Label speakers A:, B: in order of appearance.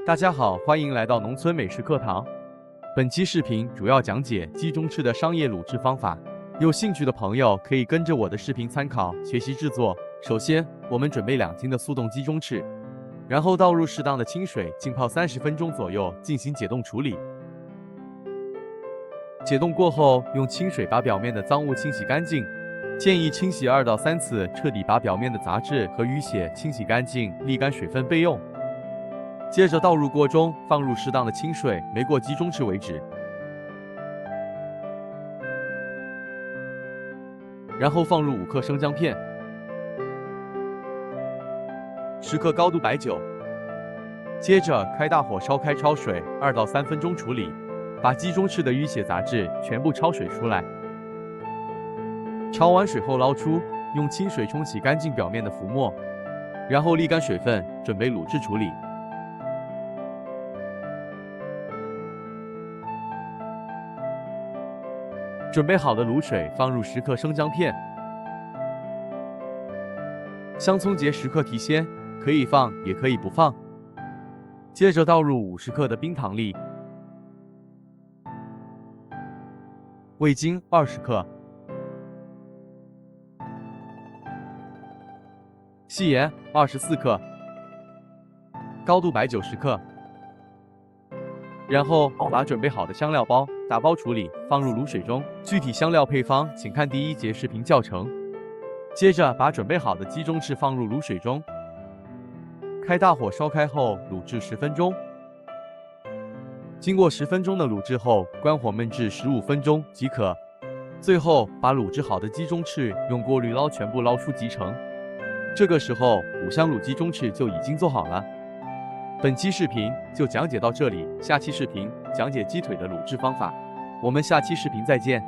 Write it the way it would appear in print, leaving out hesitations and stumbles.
A: 大家好，欢迎来到农村美食课堂。本期视频主要讲解鸡中翅的商业卤制方法，有兴趣的朋友可以跟着我的视频参考学习制作。首先，我们准备2斤的速冻鸡中翅，然后倒入适当的清水浸泡30分钟左右进行解冻处理。解冻过后，用清水把表面的脏物清洗干净，建议清洗2到3次，彻底把表面的杂质和淤血清洗干净，沥干水分备用。接着倒入锅中，放入适当的清水，没过鸡中翅为止。然后放入5克生姜片，10克高度白酒。接着开大火烧开焯水2到3分钟处理，把鸡中翅的淤血杂质全部焯水出来。焯完水后捞出，用清水冲洗干净表面的浮沫，然后沥干水分，准备卤制处理。准备好的卤水放入10克生姜片，香葱节10克提鲜，可以放也可以不放。接着倒入50克的冰糖粒，味精20克，细盐24克，高度白酒10克。然后把准备好的香料包打包处理，放入卤水中。具体香料配方请看第1节视频教程。接着把准备好的鸡中翅放入卤水中，开大火烧开后卤制10分钟。经过10分钟的卤制后，关火焖至15分钟即可。最后把卤制好的鸡中翅用过滤捞全部捞出即成。这个时候5香卤鸡中翅就已经做好了。本期视频就讲解到这里，下期视频讲解鸡腿的卤制方法。我们下期视频再见。